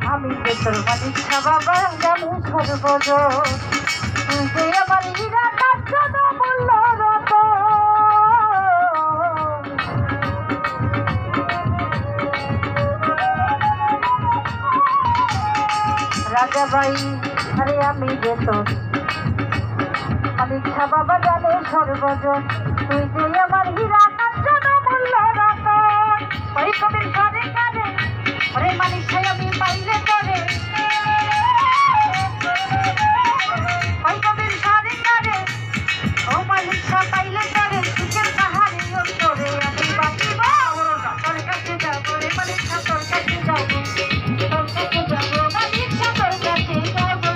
আমি যে তোর মালিকা বাবা জানি সর্বজ তুই যে আমার হীরা কাঞ্চন মূল্য রত রাজা ভাই আরে আমি যে তোর মালিকা বাবা জানে সর্বজ তুই যে আমার হীরা কাঞ্চন মূল্য রত ওই কবির ঘরে ঘরে ওরে মালিক সাই আমি পাইলে করে ওই কবির ঘরে ঘরে ও মালিক সা পাইলে করে সুখের পাহাড়ে অন্তরে আমি বাঁচিব তোর কাছে যাবো রে মালিক সা তোর কাছে যাবো তোর কাছে যাবো মালিক সা তোর কাছে যাবো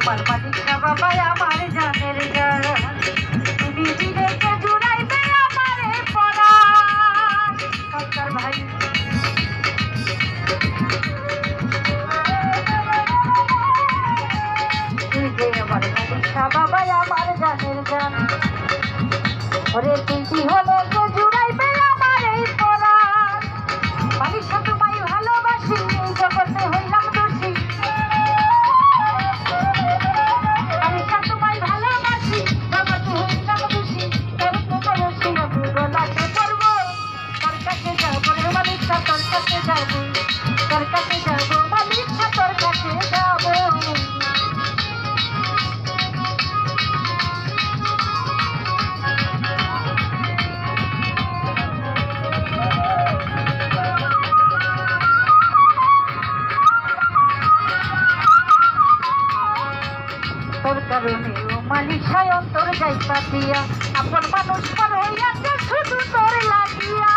আমার মালিকা বাবা আমার জানের গান তুমি বিদেশে জুড়াইবে আমারে পড়া সরকার ভাই তুই যে আমার মালিকা বাবা আমার জানের গান ওরে তুই হলো যে জুড়াইবে আমার এই পড়া মালিকা তোমায় ভালোবাসি এই জগতে হইলাম দোষী তোর কাছে যাবো তোর কাছে যাবো মালিক তোর কাছে যাবো তোর কারণে ও মালিক সাই অন্তর যাই পাতিয়া আপন মানুষ পর হইয়াছে শুধু তোর লাগিয়া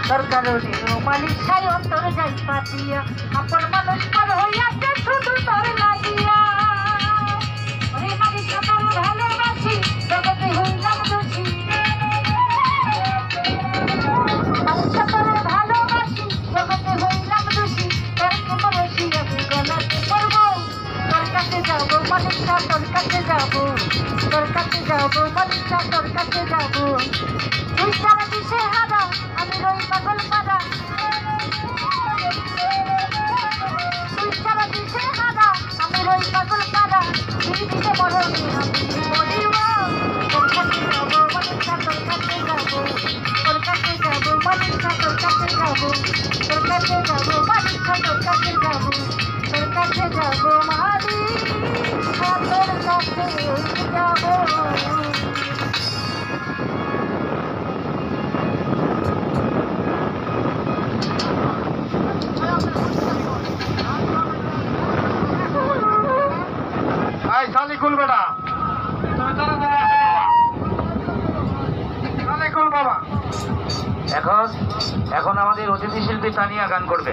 তোর কারণে ও মালিক সাই অন্তর যাই পাতিয়া আপন মানুষ পর হইয়াছে শুধু তোর লাগিয়া ওরে মালিক তোর ভালোবাসি জগতে হইলাম দোষী মালিক তোর ভালোবাসি জগতে হইলাম দোষী তোর বলছি আমি গলাতে পড়বো তোর কাছে যাবো মালিক তোর কাছে যাবো তোর কাছে যাবো মালিক তোর কাছে যাবো তুই সারা দিশে হারা আমি রই পাগল পাড়া তুই সারা দিশে হারা আমি রই পাগল পাড়া দিদি দিতে বড় আমি মরিব তোর কাছে যাবো মালিক তোর কাছে যাবো তোর কাছে যাবো মালিক তোর কাছে যাবো তোর কাছে যাবো মালিক তোর কাছে যাবো তোর কাছে যাবো মালিক তোর কাছে যাবো সালিকুল বেটা তুমি তাড়াতাড়ি সালিকুল বাবা এখন আমাদের অতিথি শিল্পী তানিয়া গান করবে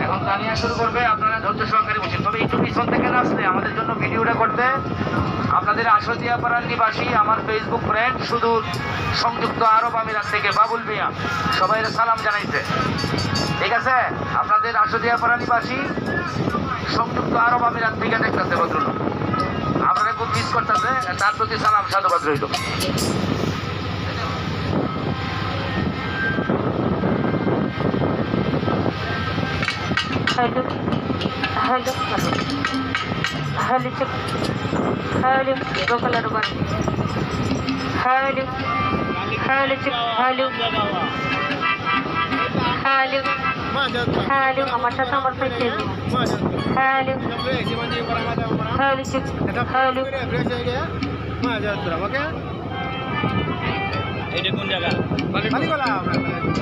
এখন তানিয়া শুরু করবে আপনারা ধৈর্য সহকারে বসেন তবে একটু পিছন থেকে আসলে আমাদের জন্য ভিডিওটা করতে আপনাদের আশুলিয়া পাড়ার নিবাসী আমার ফেসবুক ফ্রেন্ড শুধু সংযুক্ত আরব আমিরাত থেকে বাবুল মিয়া সবাই সালাম জানাইছে ঠিক আছে আপনাদের আশুলিয়া পাড়া নিবাসী সংযুক্ত আরব আমিরাত থেকে দেখতেছে ভদ্রলোক আপনারা খুব মিস করতেছে তার প্রতি সালাম সাধুবাদ রইল हेलो हेलो हेलो चुप हेलो दो कलर वन हेलो हेलो चुप हेलो हेलो हेलो আমার সাথে আমার পেছে हेलो हेलो चुप हेलो ওকে এটা কোন জায়গা মালিকলা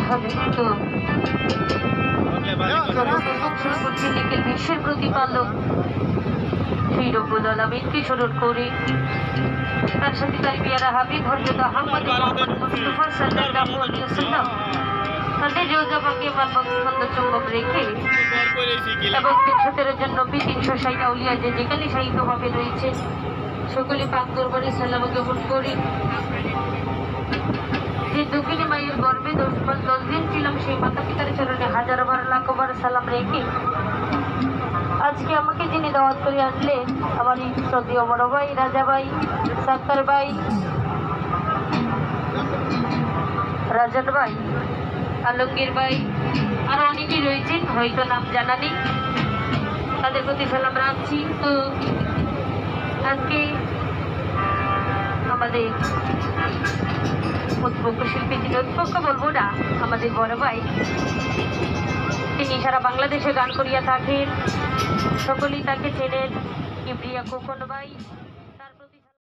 हेलो বিশ্বের প্রতিপালক সেই রব্বুল আলামিনকে স্মরণ করে তার সাথে তার পেয়ারা হাবিব হযরত মুহাম্মদ মুস্তাফা সাল্লাল্লাহু আলাইহি ওয়াসাল্লাম তাদের রোজাবাকে আমার বন্ধ চুম্বক রেখে এবং 313 জন নবী 360 আউলিয়া যে যেখানে সাহিত্যভাবে রয়েছে সকলে পাক দরবারে সালাম জ্ঞাপন করি। যে দক্ষিণী মায়ের গর্ভে 10 দিন ছিলাম সেই মাতা পিতার চরণে হাজারবার লাখবার সালাম রেখে আজকে আমাকে যিনি দাওয়াত করে আনলেন আমার এই শ্রদ্ধেয় বড় ভাই রাজা ভাই, সাত্তার ভাই, রাজন ভাই, আলমগীর ভাই, আরো অনেকেই রয়েছেন হয়তো নাম জানা নেই, তাদের প্রতি সালাম রাখছি। তো আজকে আমাদের উদ্যোক্তা শিল্পী, যিনি উদ্যোক্তা বলবো না, আমাদের বড় ভাই, তিনি সারা বাংলাদেশে গান করিয়া থাকেন, সকলেই তাকে চেনেন, কিবরিয়া খোকন ভাই।